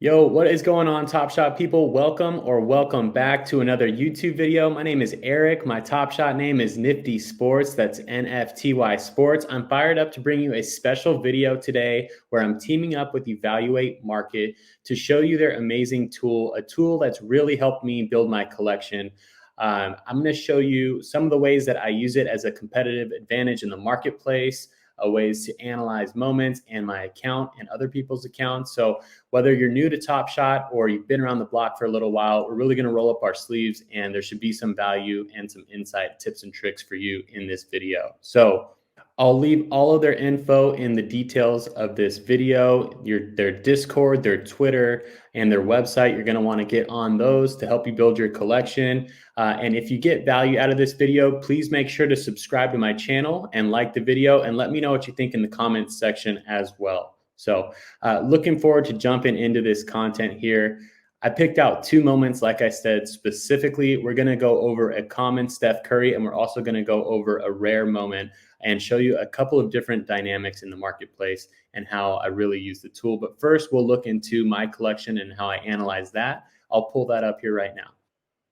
Yo, what is going on, Top Shot people? Welcome back to another YouTube video. My name is Eric. My Top Shot name is Nifty Sports. That's NFTY Sports. I'm fired up to bring you a special video today where I'm teaming up with Evaluate Market to show you their amazing tool, a tool that's really helped me build my collection. I'm going to show you some of the ways that I use it as a competitive advantage in the marketplace, ways to analyze moments and my account and other people's accounts. So whether you're new to Top Shot or you've been around the block for a little while, we're really going to roll up our sleeves and there should be some value and some insight, tips and tricks for you in this video. So I'll leave all of their info in the details of this video, their Discord, their Twitter, and their website. You're going to want to get on those to help you build your collection. And if you get value out of this video, please make sure to subscribe to my channel and like the video and let me know what you think in the comments section as well. So looking forward to jumping into this content here. I picked out two moments, like I said, specifically. We're going to go over a common Steph Curry, and we're also going to go over a rare moment and show you a couple of different dynamics in the marketplace and how I really use the tool. But first, we'll look into my collection and how I analyze that. I'll pull that up here right now.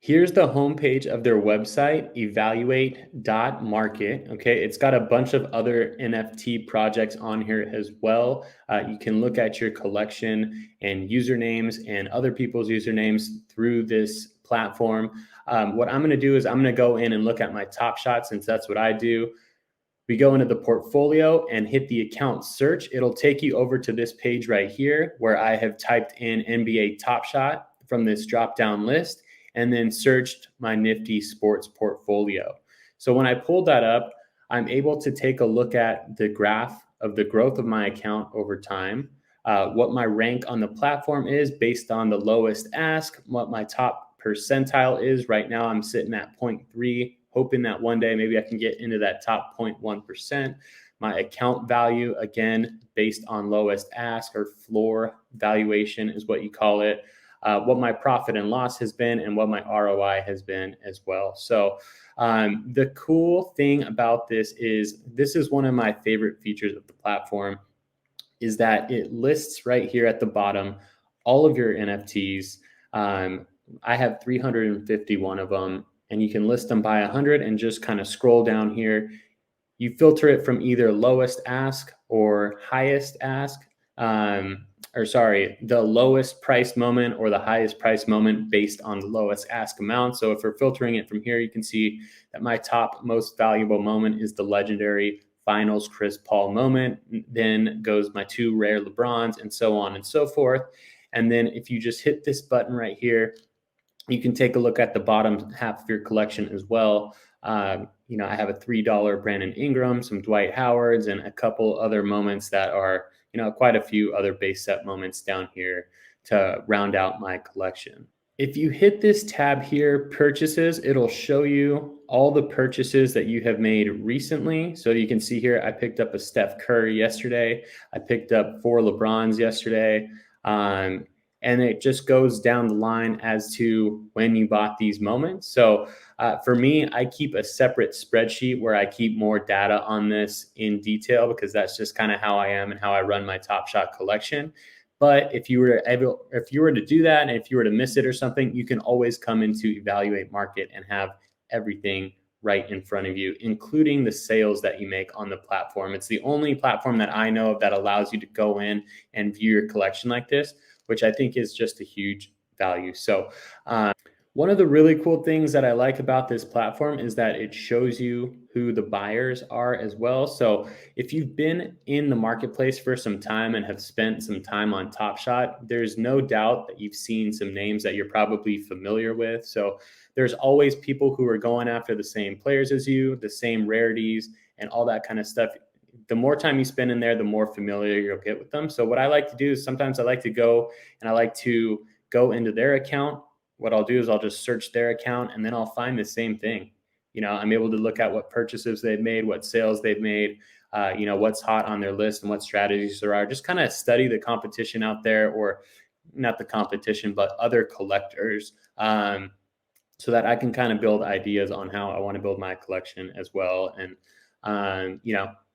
Here's the homepage of their website, evaluate.market. Okay, it's got a bunch of other NFT projects on here as well. You can look at your collection and usernames and other people's usernames through this platform. What I'm going to do is I'm going to go in and look at my Top Shot, since that's what I do. We go into the portfolio and hit the account search. It'll take you over to this page right here where I have typed in NBA Top Shot from this drop-down list and then searched my Nifty Sports portfolio. So when I pulled that up, I'm able to take a look at the graph of the growth of my account over time, what my rank on the platform is based on the lowest ask, what my top percentile is. Right now, I'm sitting at 0.3, hoping that one day maybe I can get into that top 0.1%. My account value, again, based on lowest ask or floor valuation is what you call it. What my profit and loss has been and what my ROI has been as well. So the cool thing about this is one of my favorite features of the platform is that it lists right here at the bottom all of your NFTs. I have 351 of them, and you can list them by 100 and just kind of scroll down here. You filter it from either lowest ask or highest ask. The lowest price moment or the highest price moment based on the lowest ask amount. So if we're filtering it from here, you can see that my top most valuable moment is the legendary finals Chris Paul moment. Then goes my two rare LeBrons and so on and so forth. And then if you just hit this button right here, you can take a look at the bottom half of your collection as well. I have a $3 Brandon Ingram, some Dwight Howards, and a couple other moments that are, quite a few other base set moments down here to round out my collection. If you hit this tab here, purchases, it'll show you all the purchases that you have made recently. So you can see here, I picked up a Steph Curry yesterday. I picked up 4 LeBrons yesterday. And it just goes down the line as to when you bought these moments. So for me, I keep a separate spreadsheet where I keep more data on this in detail because that's just kind of how I am and how I run my Top Shot collection. But if you were to do that and if you were to miss it or something, you can always come into Evaluate Market and have everything right in front of you, including the sales that you make on the platform. It's the only platform that I know of that allows you to go in and view your collection like this, which I think is just a huge value. So one of the really cool things that I like about this platform is that it shows you who the buyers are as well. So if you've been in the marketplace for some time and have spent some time on Top Shot, there's no doubt that you've seen some names that you're probably familiar with. So there's always people who are going after the same players as you, the same rarities and all that kind of stuff. The more time you spend in there, the more familiar you'll get with them. So what I like to do is sometimes I like to go into their account. What I'll do is I'll just search their account and then I'll find the same thing. I'm able to look at what purchases they've made, what sales they've made, what's hot on their list and what strategies there are. Just kind of study the competition out there, or not the competition, but other collectors, so that I can kind of build ideas on how I want to build my collection as well. And,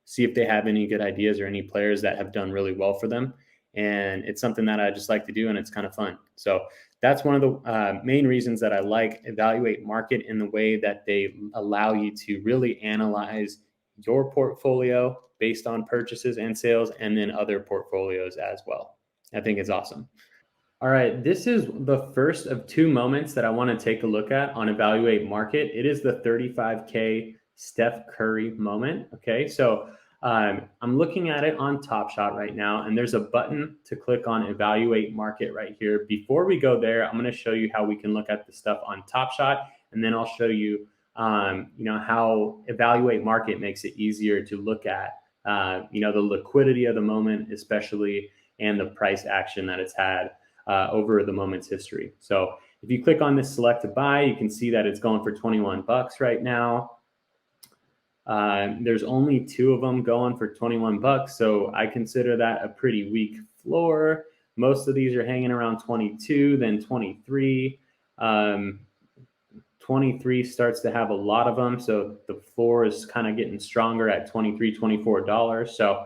see if they have any good ideas or any players that have done really well for them. And it's something that I just like to do, and it's kind of fun. So that's one of the main reasons that I like Evaluate Market, in the way that they allow you to really analyze your portfolio based on purchases and sales, and then other portfolios as well. I think it's awesome. All right, this is the first of two moments that I want to take a look at on Evaluate Market. It is the 35K Steph Curry moment. Okay, so I'm looking at it on Top Shot right now, and there's a button to click on Evaluate Market right here. Before we go there, I'm going to show you how we can look at the stuff on Top Shot, and then I'll show you, how Evaluate Market makes it easier to look at, the liquidity of the moment, especially, and the price action that it's had over the moment's history. So if you click on this select to buy, you can see that it's going for 21 bucks right now. There's only two of them going for 21 bucks. So I consider that a pretty weak floor. Most of these are hanging around 22, then 23. 23 starts to have a lot of them. So the floor is kind of getting stronger at $23, $24. So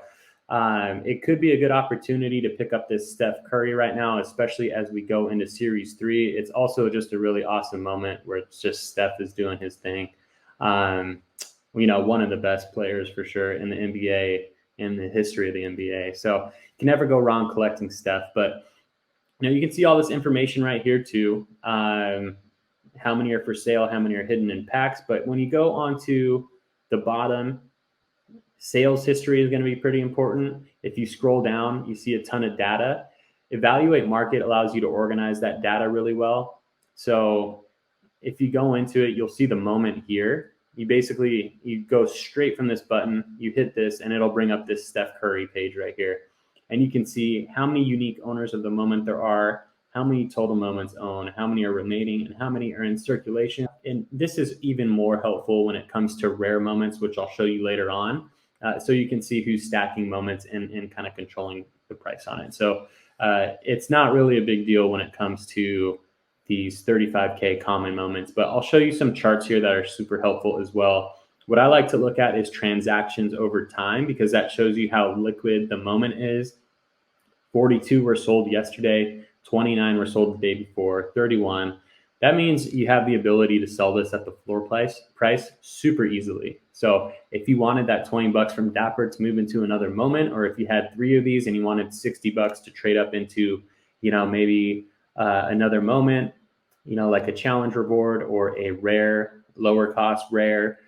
it could be a good opportunity to pick up this Steph Curry right now, especially as we go into Series 3. It's also just a really awesome moment where it's just Steph is doing his thing. One of the best players for sure in the NBA, in the history of the NBA. So you can never go wrong collecting Steph. But you can see all this information right here too. How many are for sale, how many are hidden in packs. But when you go onto the bottom, sales history is going to be pretty important. If you scroll down, you see a ton of data. Evaluate Market allows you to organize that data really well. So if you go into it, you'll see the moment here. You go straight from this button, you hit this, and it'll bring up this Steph Curry page right here. And you can see how many unique owners of the moment there are, how many total moments own, how many are remaining, and how many are in circulation. And this is even more helpful when it comes to rare moments, which I'll show you later on. So you can see who's stacking moments and kind of controlling the price on it. So it's not really a big deal when it comes to these 35K common moments, but I'll show you some charts here that are super helpful as well. What I like to look at is transactions over time, because that shows you how liquid the moment is. 42 were sold yesterday, 29 were sold the day before, 31. That means you have the ability to sell this at the floor price super easily. So if you wanted that 20 bucks from Dapper to move into another moment, or if you had 3 of these and you wanted 60 bucks to trade up into, maybe another moment, like a challenge reward or a rare, lower cost rare,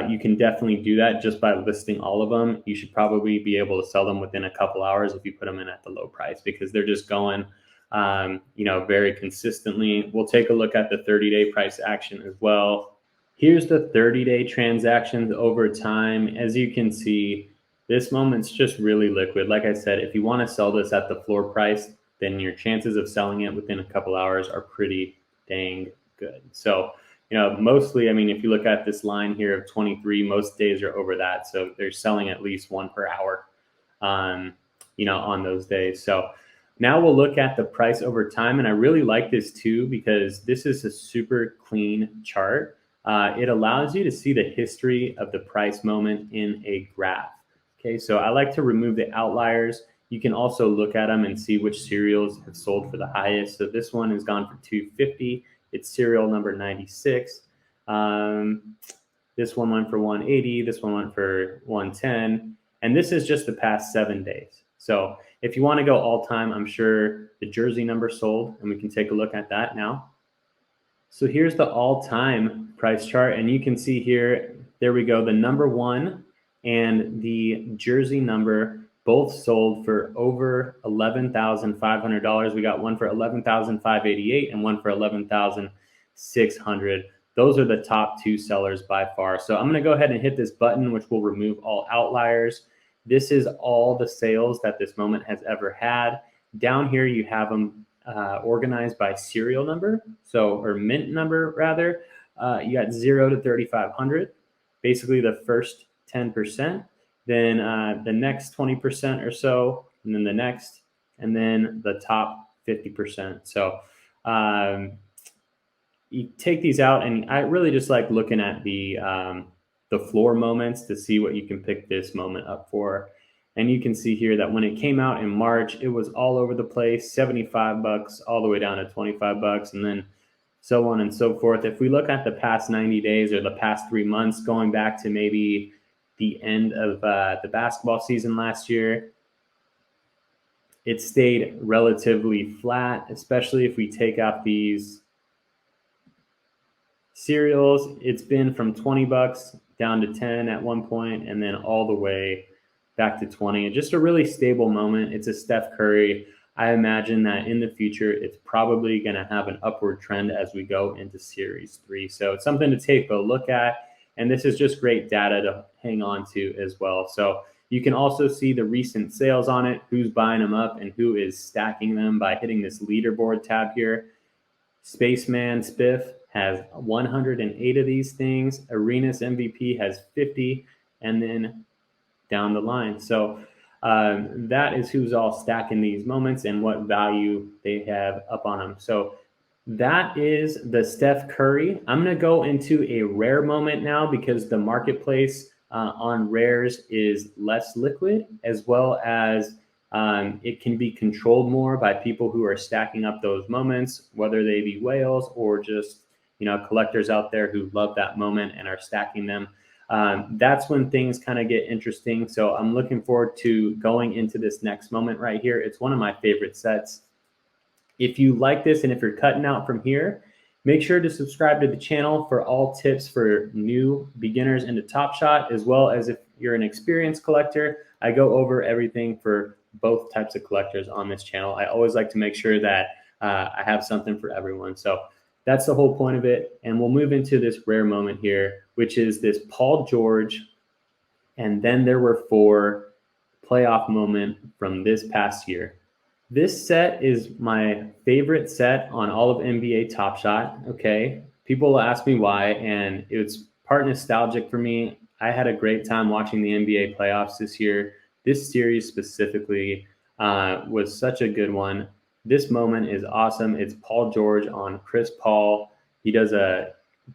you can definitely do that just by listing all of them. You should probably be able to sell them within a couple hours if you put them in at the low price, because they're just going very consistently. We'll take a look at the 30-day price action as well. Here's the 30-day transactions over time. As you can see, this moment's just really liquid. Like I said, if you want to sell this at the floor price, then your chances of selling it within a couple hours are pretty dang good. So, mostly, if you look at this line here of 23, most days are over that. So they're selling at least one per hour, on those days. So now we'll look at the price over time. And I really like this too, because this is a super clean chart. It allows you to see the history of the price moment in a graph. Okay, so I like to remove the outliers. You can also look at them and see which cereals have sold for the highest. So this one has gone for $2.50. It's serial number 96. This one went for $180. This one went for $110. And this is just the past 7 days. So if you want to go all time, I'm sure the jersey number sold, and we can take a look at that now. So here's the all time price chart. And you can see here, there we go, the number one and the jersey number both sold for over $11,500. We got one for $11,588 and one for $11,600. Those are the top two sellers by far. So I'm going to go ahead and hit this button, which will remove all outliers. This is all the sales that this moment has ever had. Down here, you have them organized by serial number, or mint number rather. You got 0 to 3,500, basically the first 10%. Then the next 20% or so, and then the next, and then the top 50%. So you take these out, and I really just like looking at the floor moments to see what you can pick this moment up for. And you can see here that when it came out in March, it was all over the place, 75 bucks all the way down to 25 bucks, and then so on and so forth. If we look at the past 90 days or the past 3 months, going back to maybe the end of the basketball season last year, it stayed relatively flat, especially if we take out these cereals. It's been from 20 bucks down to 10 at one point, and then all the way back to 20. And just a really stable moment. It's a Steph Curry. I imagine that in the future, it's probably going to have an upward trend as we go into Series 3. So it's something to take a look at. And this is just great data to hang on to as well. So you can also see the recent sales on it, who's buying them up and who is stacking them by hitting this leaderboard tab here. Spaceman Spiff has 108 of these things. Arenas MVP has 50, and then down the line. So that is who's all stacking these moments and what value they have up on them. So that is the Steph Curry. I'm going to go into a rare moment now because the marketplace on rares is less liquid, as well as it can be controlled more by people who are stacking up those moments, whether they be whales or just collectors out there who love that moment and are stacking them. That's when things kind of get interesting. So I'm looking forward to going into this next moment right here. It's one of my favorite sets. If you like this and if you're cutting out from here, make sure to subscribe to the channel for all tips for new beginners into Top Shot, as well as if you're an experienced collector. I go over everything for both types of collectors on this channel. I always like to make sure that I have something for everyone. So that's the whole point of it. And we'll move into this rare moment here, which is this Paul George. And then there were 4 playoff moment from this past year. This set is my favorite set on all of NBA Top Shot. Okay. People will ask me why, and it's part nostalgic for me. I had a great time watching the NBA playoffs this year. This series specifically was such a good one. This moment is awesome. It's Paul George on Chris Paul. He does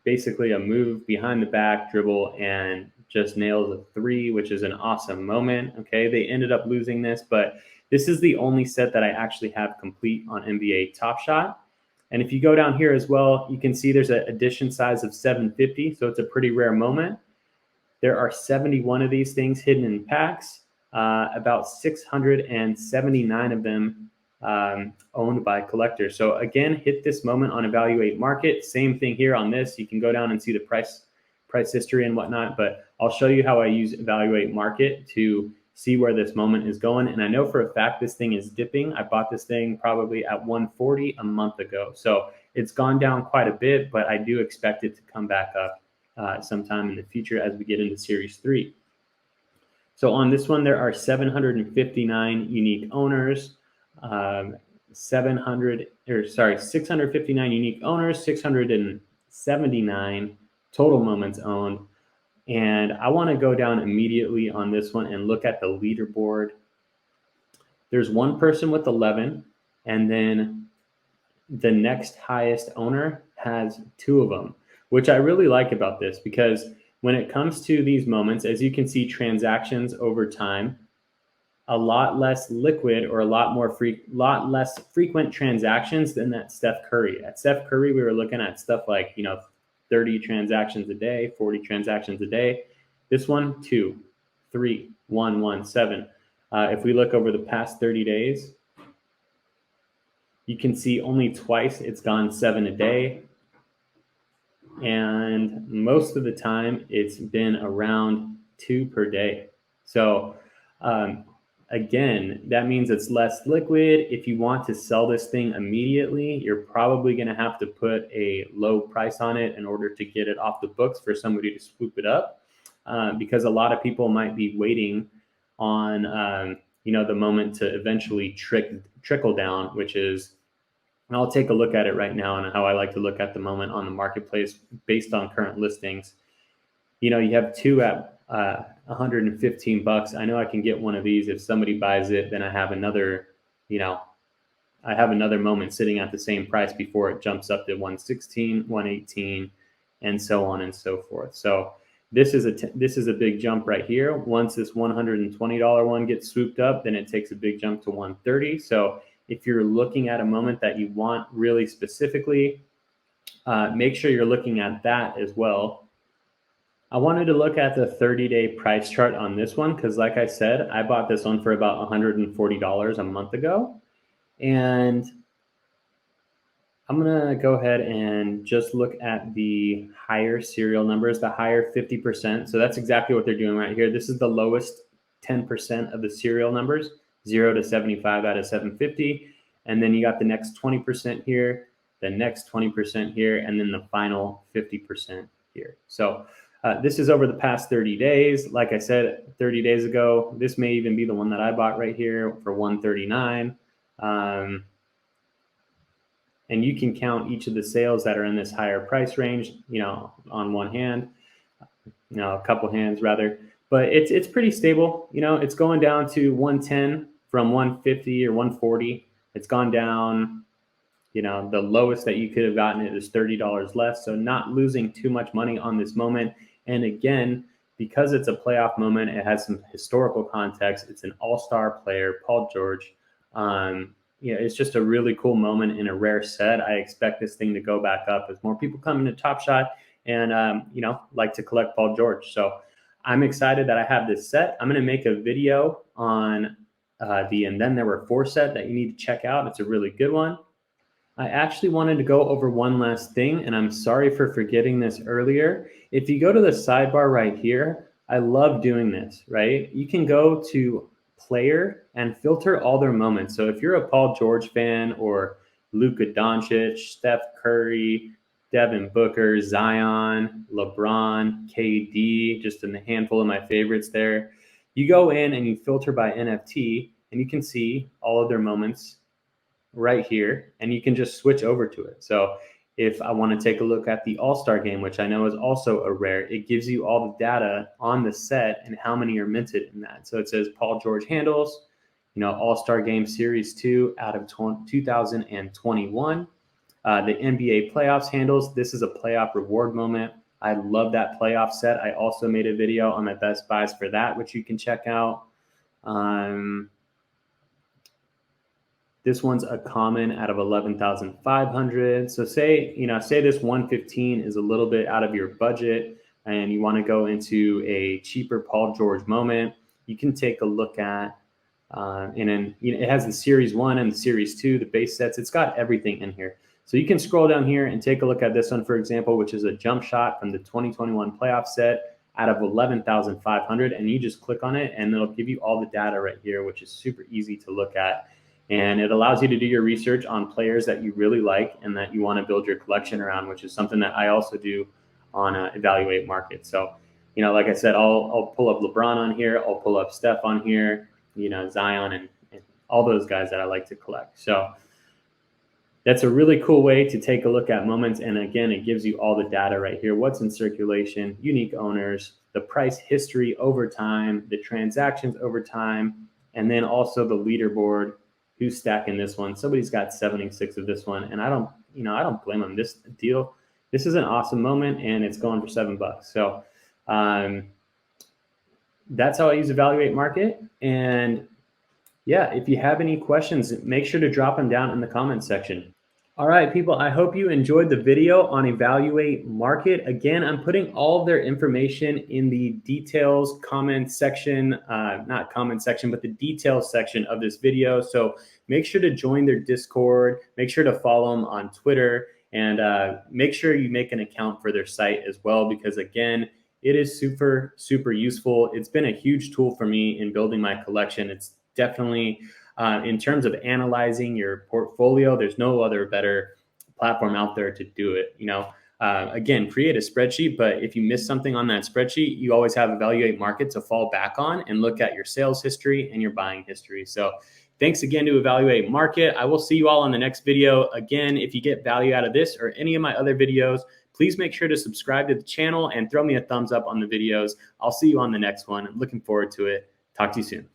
basically a move behind the back dribble and just nails a 3, which is an awesome moment. Okay. They ended up losing this, but this is the only set that I actually have complete on NBA Top Shot. And if you go down here as well, you can see there's an edition size of 750. So it's a pretty rare moment. There are 71 of these things hidden in packs, about 679 of them owned by collectors. So again, hit this moment on Evaluate Market. Same thing here on this. You can go down and see the price history and whatnot, but I'll show you how I use Evaluate Market to see where this moment is going. And I know for a fact this thing is dipping. I bought this thing probably at 140 a month ago. So it's gone down quite a bit, but I do expect it to come back up sometime in the future as we get into Series 3. So on this one, there are 759 unique owners, 659 unique owners, 679 total moments owned. And I want to go down immediately on this one and look at the leaderboard. There's one person with 11, and then the next highest owner has 2 of them, which I really like about this, because when it comes to these moments, as you can see, transactions over time, a lot less liquid or a lot less frequent transactions than that Steph Curry. At Steph Curry, we were looking at stuff like 30 transactions a day, 40 transactions a day. This one, 2, 3, 1, 1, 7. If we look over the past 30 days, you can see only twice it's gone 7 a day. And most of the time it's been around 2 per day. So again, that means it's less liquid. If you want to sell this thing immediately, you're probably going to have to put a low price on it in order to get it off the books for somebody to swoop it up, because a lot of people might be waiting on the moment to eventually trickle down, which is, and I'll take a look at it right now and how I like to look at the moment on the marketplace based on current listings. You have 2 at 115 bucks. I know I can get one of these. If somebody buys it, then I have another moment sitting at the same price before it jumps up to 116, 118, and so on and so forth. So This is a big jump right here. Once this $120 one gets swooped up, then it takes a big jump to 130. So if you're looking at a moment that you want really specifically, make sure you're looking at that as well. I wanted to look at the 30-day price chart on this one because, like I said, I bought this one for about $140 a month ago. And I'm going to go ahead and just look at the higher serial numbers, the higher 50%. So that's exactly what they're doing right here. This is the lowest 10% of the serial numbers, 0 to 75 out of 750. And then you got the next 20% here, the next 20% here, and then the final 50% here. So this is over the past 30 days. Like I said, 30 days ago, this may even be the one that I bought right here for $139. And you can count each of the sales that are in this higher price range, on one hand, a couple hands rather. But it's pretty stable. It's going down to 110 from 150 or 140. It's gone down. The lowest that you could have gotten it is $30 less. So not losing too much money on this moment. And again, because it's a playoff moment, it has some historical context. It's an all-star player, Paul George. It's just a really cool moment in a rare set. I expect this thing to go back up as more people come into Top Shot and, like to collect Paul George. So I'm excited that I have this set. I'm going to make a video on the And Then There Were Four set that you need to check out. It's a really good one. I actually wanted to go over one last thing, and I'm sorry for forgetting this earlier. If you go to the sidebar right here, I love doing this, right? You can go to player and filter all their moments. So if you're a Paul George fan or Luka Doncic, Steph Curry, Devin Booker, Zion, LeBron, KD, just a handful of my favorites there, you go in and you filter by NFT and you can see all of their moments right here, and you can just switch over to it. So if I want to take a look at the All-Star game, which I know is also a rare, it gives you all the data on the set and how many are minted in that. So it says Paul George handles, All-Star Game Series 2 out of 2021. The NBA playoffs handles. This is a playoff reward moment. I love that playoff set. I also made a video on my best buys for that, which you can check out. This one's a common out of 11,500. So say this 115 is a little bit out of your budget and you want to go into a cheaper Paul George moment. You can take a look at, it has the Series 1 and the Series 2, the base sets. It's got everything in here. So you can scroll down here and take a look at this one, for example, which is a jump shot from the 2021 playoff set out of 11,500. And you just click on it and it'll give you all the data right here, which is super easy to look at. And it allows you to do your research on players that you really like and that you want to build your collection around, which is something that I also do on Evaluate Market. So, like I said, I'll pull up LeBron on here. I'll pull up Steph on here, Zion and all those guys that I like to collect. So that's a really cool way to take a look at moments. And again, it gives you all the data right here. What's in circulation, unique owners, the price history over time, the transactions over time, and then also the leaderboard. Who's stacking this one? Somebody's got 76 of this one, and I don't blame them. This is an awesome moment, and it's going for $7. So that's how I use Evaluate Market. And yeah, if you have any questions, make sure to drop them down in the comments section. All right, people, I hope you enjoyed the video on Evaluate Market. Again, I'm putting all of their information in the details comment section, not comment section, but the details section of this video. So make sure to join their Discord, make sure to follow them on Twitter, and make sure you make an account for their site as well, because again, it is super, super useful. It's been a huge tool for me in building my collection. It's definitely, in terms of analyzing your portfolio, there's no other better platform out there to do it. Again, create a spreadsheet, but if you miss something on that spreadsheet, you always have Evaluate Market to fall back on and look at your sales history and your buying history. So thanks again to Evaluate Market. I will see you all on the next video. Again, if you get value out of this or any of my other videos, please make sure to subscribe to the channel and throw me a thumbs up on the videos. I'll see you on the next one. I'm looking forward to it. Talk to you soon.